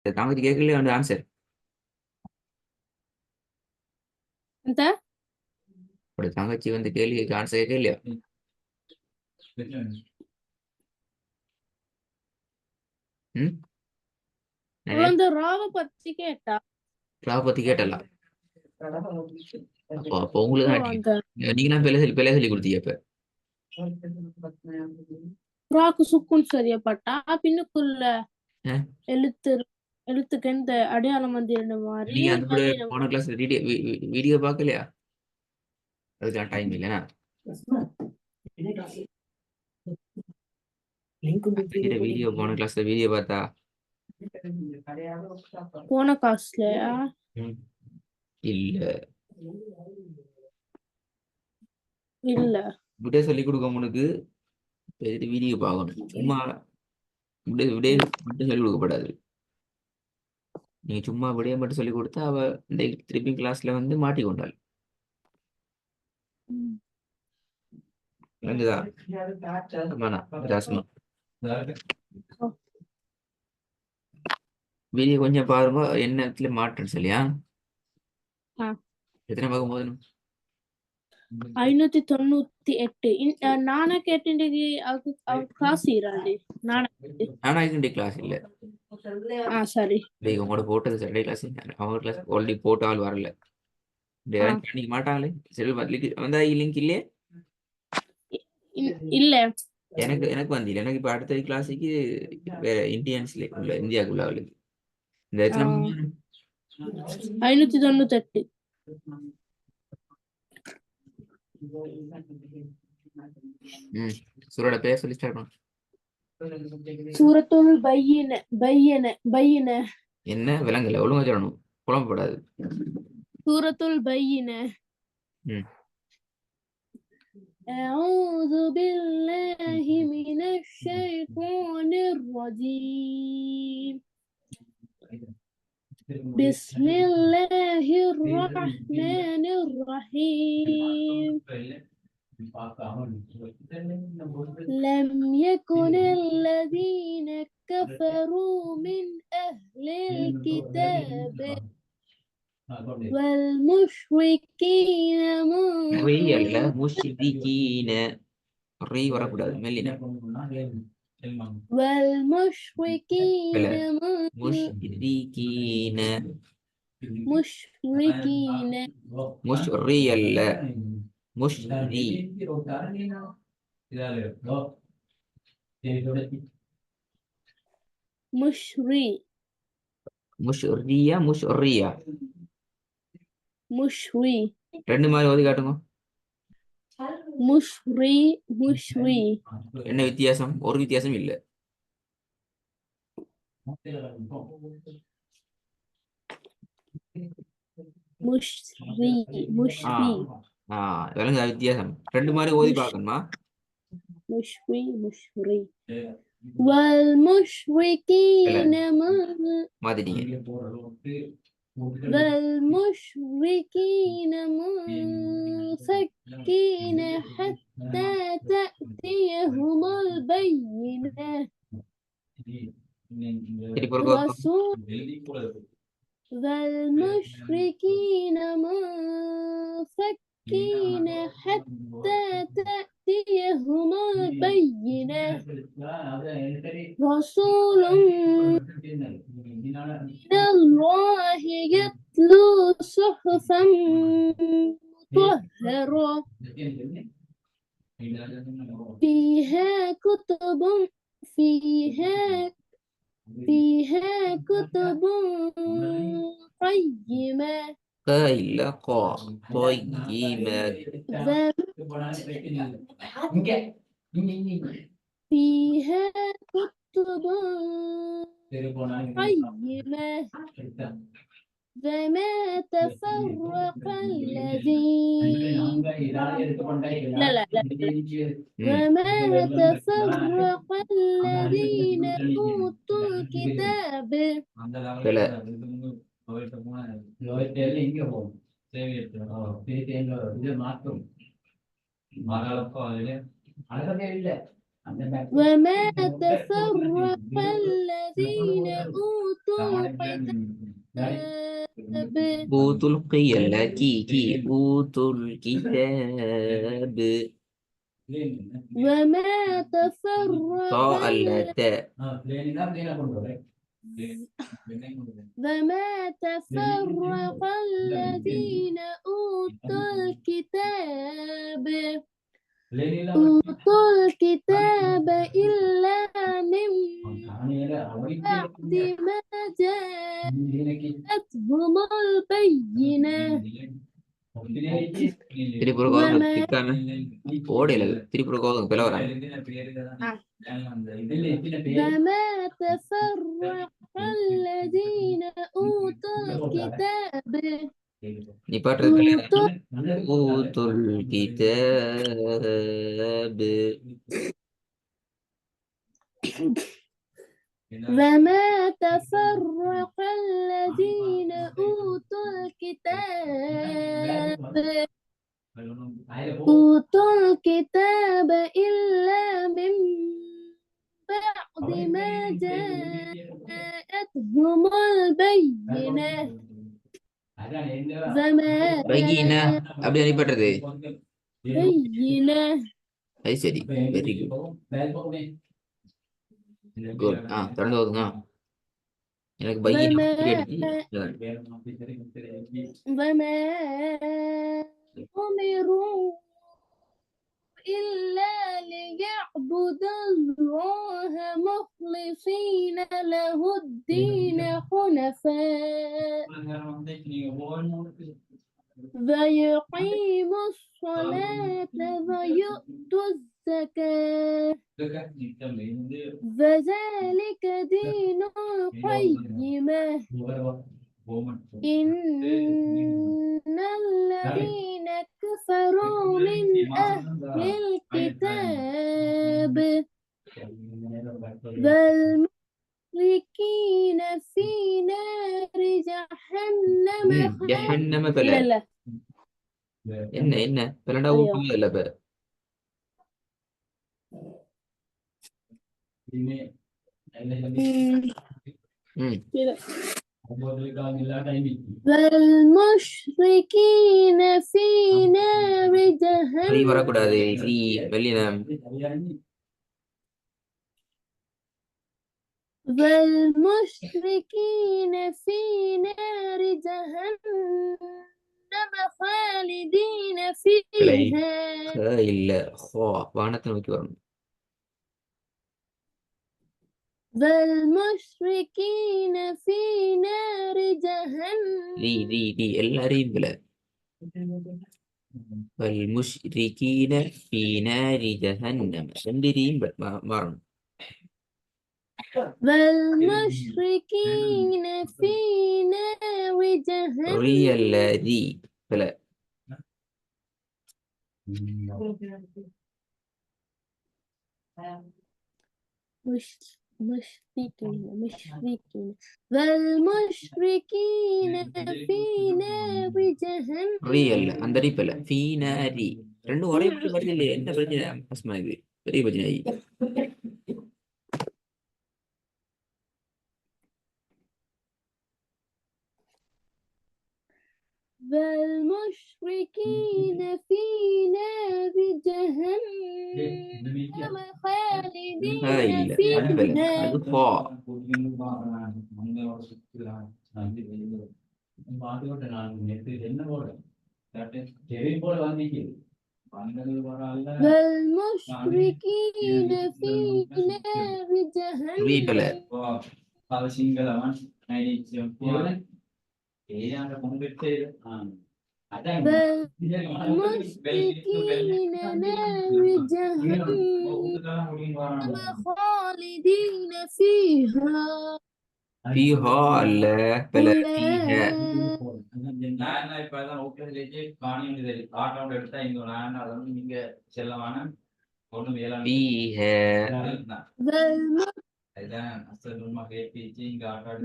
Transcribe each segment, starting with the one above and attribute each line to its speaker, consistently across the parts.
Speaker 1: தங்கச்சி கேட்கலையே அந்த ஆன்சர்.
Speaker 2: அந்த
Speaker 1: அப்படி தங்கச்சி வந்து கேள்விக்கு ஆன்சர் கேட்கலையா? ம்
Speaker 2: குழந்தை ராவ பத்தி கேட்டா.
Speaker 1: ராவ பத்தி கேட்டலாம். அப்போ உங்களுக்கு
Speaker 2: ஓ
Speaker 1: தான்
Speaker 2: அந்த
Speaker 1: நீங்க தான் பிள்ளை சொல்லி கொடுத்தீங்க இப்ப.
Speaker 2: ராக்கு சுக்குன்னு சரியப்பட்டா பின்னுக்குள்ள
Speaker 1: அஹ்,
Speaker 2: எழுத்து எழுத்துக்கு எந்த அடையாளம் வந்து என்ன மாதிரி
Speaker 1: நீங்க அந்த கூட
Speaker 2: அது என்ன
Speaker 1: போன கிளாஸ் வீடியோ பார்க்கலையா? அதுக்கான டைம் இல்லைனா வீடியோ போன கிளாஸ்ல வீடியோ பார்த்தா
Speaker 2: போன காசுலயா?
Speaker 1: இல்ல
Speaker 2: இல்ல
Speaker 1: விட சொல்லி கொடுக்க உனக்கு வீடியோ பார்க்கணும். சும்மா விடைய மட்டும் சொல்லி கொடுக்கப்படாது. நீங்க சும்மா விடைய மட்டும் சொல்லி கொடுத்தா அவ திருப்பி கிளாஸ்ல வந்து மாட்டி கொண்டாள். விளங்குதா? ஆமாண்ணா, ராஸ்மா. வீடியோ கொஞ்சம் பாருங்க, என்ன இடத்துல மாற்றம் சொல்லியா? எத்தனை பார்க்கும் போது
Speaker 2: 598 நானா கேட்டேன் கிளாஸ் இராண்டி நானா
Speaker 1: நானா இதுண்டி கிளாஸ் இல்ல.
Speaker 2: சரி
Speaker 1: உங்களோட போட்டது சண்டே கிளாஸ். அவங்க கிளாஸ் ஆல்ரெடி போட்ட ஆள் வரல. பண்ணிக்க மாட்டாங்களே. சரி வந்தா லிங்க் இல்லையே.
Speaker 2: இல்ல
Speaker 1: எனக்கு எனக்கு வந்தில்லை. எனக்கு இப்ப அடுத்த கிளாஸுக்கு வேற இந்தியன்ஸ்ல உள்ள இந்தியாவுக்குள்ள அவளுக்கு இந்த எத்தனை
Speaker 2: 598
Speaker 1: சூரோட பேர் சொல்லி ஸ்டார்ட் பண்ணு.
Speaker 2: சூரத்துல் பையின பையின பையின
Speaker 1: என்ன விலங்குல ஒழுங்கா சொல்லணும், குழம்பப்படாது.
Speaker 2: சூரத்துல் பையின. أعوذ بالله من الشيطان الرجيم بسم الله الرحمن الرحيم لم يكن الذين كفروا من أهل الكتاب والمشركين
Speaker 1: முஷ்ரிகீன ரீ வரக்கூடாது, மெல்லினா.
Speaker 2: والمشركين
Speaker 1: முஷ்ரிகீன
Speaker 2: مشركين
Speaker 1: முஷ்ரி அல்ல, முஷ்ரி.
Speaker 2: مشري
Speaker 1: முஷ்ரியா முஷ்ரியா
Speaker 2: مشري
Speaker 1: ரெண்டு மாதிரி ஓதி காட்டுங்க.
Speaker 2: مشري مشري
Speaker 1: என்ன வித்தியாசம்? ஒரு வித்தியாசம் இல்ல.
Speaker 2: مشري مشري
Speaker 1: விளங்குதா வித்தியாசம்? ரெண்டு மாதிரி ஓதி பார்க்கணுமா?
Speaker 2: مشري مشري والمشركين
Speaker 1: மாதிரிங்க.
Speaker 2: والمشركين منفكين حتى تأتيهم البينة والمشركين منفكين حتى تأتيهم البينة رسول من الله يتلو صحفا مطهرة فيها كتب قيمة
Speaker 1: இல்ல
Speaker 2: فيها كتب قيمة فما تفرق الذين وما تفرق الذين أوتوا الكتاب وما تفرق الذين أوتوا الكتاب
Speaker 1: أوتوا القيل كي أوتوا الكتاب
Speaker 2: وما تفرق
Speaker 1: طاء التاء
Speaker 2: وما تفرق الذين أوتوا الكتاب إلا من بعد ما جاءتهم البينة
Speaker 1: திரிபுரகோதம்
Speaker 2: وما
Speaker 1: திக்கான ஓடையில திரிபுரகோதம் பிளவரா
Speaker 2: وما تفرق الذين أوتوا الكتاب
Speaker 1: நீ பாட்டுறது ஊத்துல் கிதாப்
Speaker 2: وما تفرق الذين أوتوا الكتاب إلا من بعد ما جاءتهم البينة وما
Speaker 1: பையினா அப்படி நீ பாட்டுறது
Speaker 2: بينة
Speaker 1: அது சரி வெரி குட் தொடர்ந்து ஓதுங்க எனக்கு பையினா
Speaker 2: وما أمروا إلا ليعبدوا الله مخلصين له الدين حنفاء ويقيموا الصلاة ويؤتوا الزكاة وذلك دين القيمة إن الذين كفروا من أهل الكتاب والمشركين في نار جهنم
Speaker 1: ஜஹன்னம பல
Speaker 2: لا
Speaker 1: என்ன பலண்டா ஊட்டமே இல்ல இப்ப
Speaker 2: والمشركين في نار
Speaker 1: ஃப்ரீ
Speaker 2: جهنم
Speaker 1: வரக்கூடாது ஃப்ரீ வெளியினம்
Speaker 2: والمشركين في نار جهنم خالدين فيها
Speaker 1: இல்ல ஹோ வானத்தை நோக்கி வரணும்
Speaker 2: والمشركين في نار جهنم
Speaker 1: டி எல்லாரையும் இல்ல والمشركين في نار جهنم ரெண்டிரையும் மாறணும்
Speaker 2: والمشركين في نار جهنم
Speaker 1: الذي بلا
Speaker 2: مشركين والمشركين في نار جهنم
Speaker 1: அந்த ரீப்பல في نار ரெண்டும் ஒரே மாதிரி வருது இல்லையா என்ன பிரச்சனை அஸ்மா இது பெரிய பிரச்சனை
Speaker 2: والمشركين في نار جهنم خالدين
Speaker 1: இல்ல
Speaker 2: فيها
Speaker 1: அது பா
Speaker 2: والمشركين في نار
Speaker 1: ரீப்பல
Speaker 2: جهنم والمشركين نار جهنم خالدين فيها
Speaker 1: فيها لا بلا فيها فيها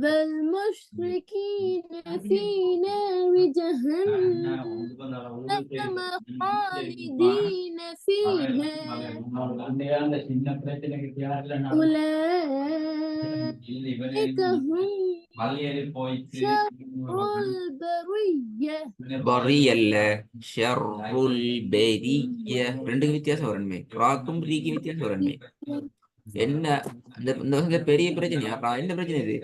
Speaker 2: والمشركين في نار جهنم خالدين فيها أولئك هم شر البرية
Speaker 1: பரியல்ல ஷர்ருல் பெரிய ரெண்டுக்கு வித்தியாசம் வரணுமே ராக்கும் ரீக்கும் வித்தியாசம் வரணுமே என்ன இந்த வந்து பெரிய பிரச்சனையா என்ன பிரச்சனை இது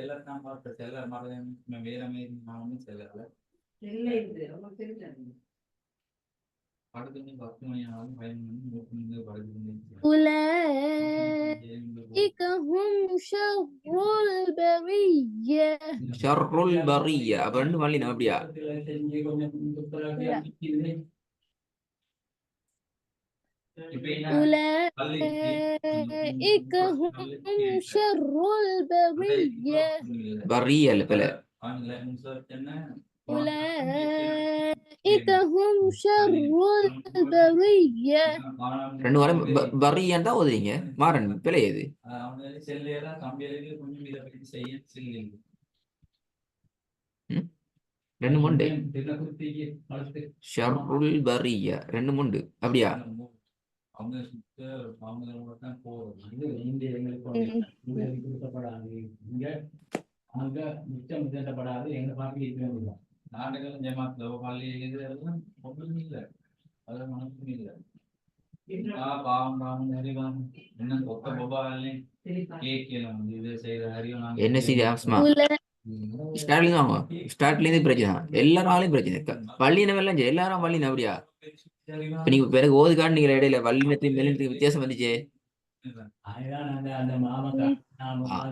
Speaker 2: أولئك هم شر البرية
Speaker 1: ஷர்ருல் பரிய அப்ப ரெண்டு மல்லினா அப்படியா
Speaker 2: أولئك هم شر البرية
Speaker 1: பரியல் பில
Speaker 2: أولئك هم شر البرية
Speaker 1: ரெண்டு வாரம் பரியன் தான் ஓதுறீங்க மாறன் பிழை எது ரெண்டு முண்டு ஷர்ருல் பரிய ரெண்டு முண்டு அப்படியா
Speaker 3: நாடுகளும் ஜமாத்ல பள்ளி இதெல்லாம் ஒன்றும் இல்லை அது மனசும் இல்லை பாவம் பாவம் அறிவான் இன்னும் கொத்த போபாலே கேட்கலாம் இது செய்த அறிவு
Speaker 1: என்ன செய்தி ஆஸ்மா ஸ்டார்ட்ல வாங்க ஸ்டார்ட்ல இருந்து பிரச்சனை எல்லாராலையும் பிரச்சனை இருக்கா வள்ளினம் எல்லாம் எல்லாரும் வள்ளினம் அப்படியா இப்ப நீங்க பிறகு ஓது காட்டுனீங்க இடையில வள்ளினத்தையும் மெல்லினத்துக்கு வித்தியாசம் வந்துச்சு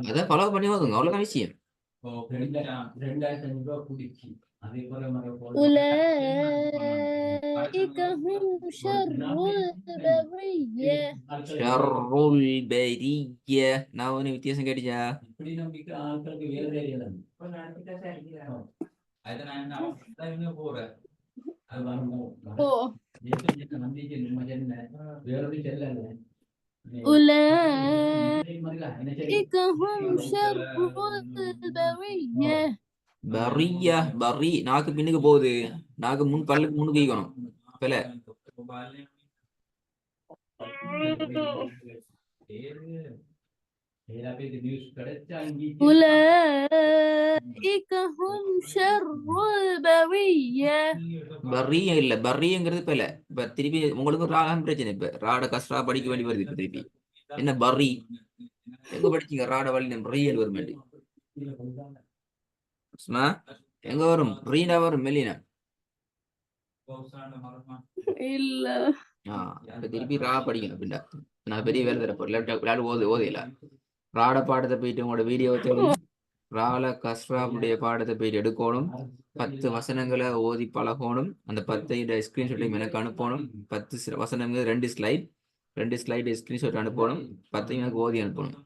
Speaker 1: அதான் ஃபாலோ பண்ணி ஓதுங்க அவ்வளவுதான் விஷயம்
Speaker 2: أولئك هم شر البرية
Speaker 1: ஷர்ருல் பரிய நான் ஒண்ணு வித்தியாசம் கேட்டுச்சா
Speaker 2: أولئك هم شر البرية
Speaker 1: பரிய பரி நாக்கு பின்னுக்கு போகுது நாக்கு முன் பல்லுக்கு முன்னுக்கு ஈக்கணும் பில
Speaker 2: أولئك هم شر البرية
Speaker 1: பரிய இல்ல பரியங்கிறது பில இப்ப திருப்பி உங்களுக்கு ராகம் பிரச்சனை இப்ப ராட கஷ்டா படிக்க வேண்டி வருது இப்ப திருப்பி என்ன பரி எங்க படிச்சீங்க ராட வழி ரியல் வரும் எங்க வரும் ரீனா வரும் மெல்லினா
Speaker 2: இல்ல
Speaker 1: திருப்பி ரா படிக்கணும் அப்படின்னா நான் பெரிய வேலை தரப்போ விளையாடு ஓதையில ராட பாடத்தை போயிட்டு உங்களோட வீடியோ ரால கஸ்ராவுடைய பாடத்தை போயிட்டு எடுக்கணும் 10 வசனங்களை ஓதி பழகணும் அந்த 10 ஸ்கிரீன்ஷாட்டையும் எனக்கு அனுப்பணும் 10 வசனங்கள் 2 ஸ்லைடு ஸ்கிரீன்ஷாட் அனுப்பணும் 10 எனக்கு ஓதி அனுப்பணும்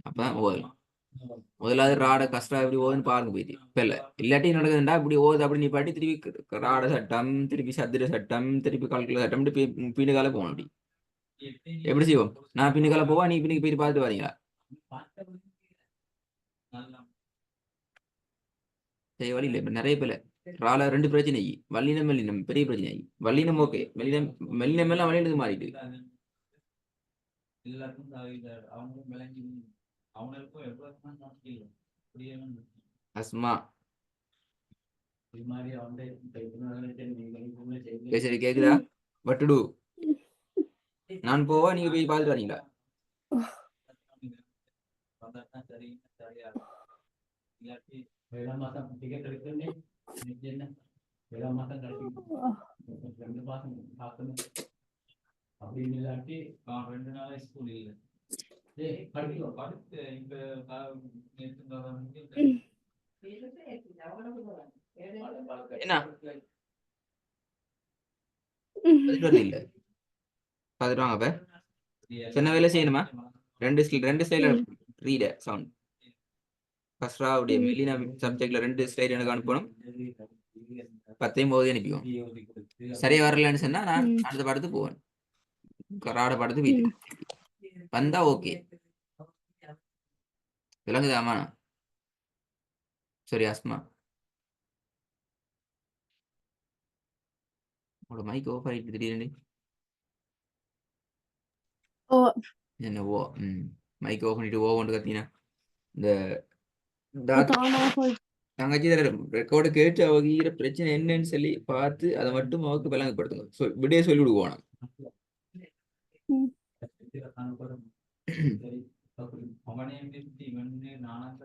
Speaker 1: அப்பதான் ஓதலாம் முதலாவது ராட கஷ்டம் எப்படி ஓதுன்னு பாருங்க போயிட்டு இப்ப இல்ல இல்லாட்டி நடக்குதுண்டா இப்படி ஓது அப்படி நீ பாட்டி திருப்பி ராட சட்டம் திருப்பி சத்திர சட்டம் திருப்பி கால்குலேட் சட்டம் பின்னுக்கால போகணும் அப்படி எப்படி செய்வோம் நான் பின்னுக்கால போவா நீ பின்னுக்கு போயிட்டு பார்த்துட்டு வரீங்களா சரி வழி இல்லை இப்ப நிறைய பேர் ரால 2 பிரச்சனை வல்லினம் மெல்லினம் பெரிய பிரச்சனை வல்லினம் ஓகே மெல்லினம் எல்லாம் வல்லினது மாறிட்டு அஸ்மா சரி கேக்குதா வட்டுடு நான் போவா நீங்க போய் பார்த்துட்டு வரீங்களா
Speaker 3: அப்படின்னு இல்லாட்டி 2 நாளா ஸ்கூல் இல்லை
Speaker 1: என்ன இல்ல பாத்துட்டு வாங்க அப்ப சின்ன வேலை செய்யணுமா 2 ஸ்லைட்ல ரீட சவுண்ட் கஸ்ராவுடைய மெல்லினா சப்ஜெக்ட்ல 2 ஸ்லைட் எனக்கு அனுப்பணும் 10 போதே அனுப்பிவோம் சரியா வரலன்னு சொன்னா நான் அடுத்த பாடத்துக்கு போவேன் ராட பாடத்துக்கு வீட்டு வந்தா ஓகே விளங்குதாமா? சரி அஸ்மா, உங்களோட மைக் ஆஃப் ஆகிட்டு திடீர்னு.
Speaker 2: ஓ
Speaker 1: என்ன ஓ? மைக் ஆஃப் பண்ணிட்டு ஓ கொண்டு கத்தினா இந்த
Speaker 2: தானா போய்
Speaker 1: தங்கச்சி ரெக்கார்டு கேட்டு அவங்க பிரச்சனை என்னன்னு சொல்லி பார்த்து அதை மட்டும் அவருக்கு விளங்கப்படுத்துங்க. விடைய சொல்லி விடுவோம்.
Speaker 2: ம்.
Speaker 3: அவனே நானா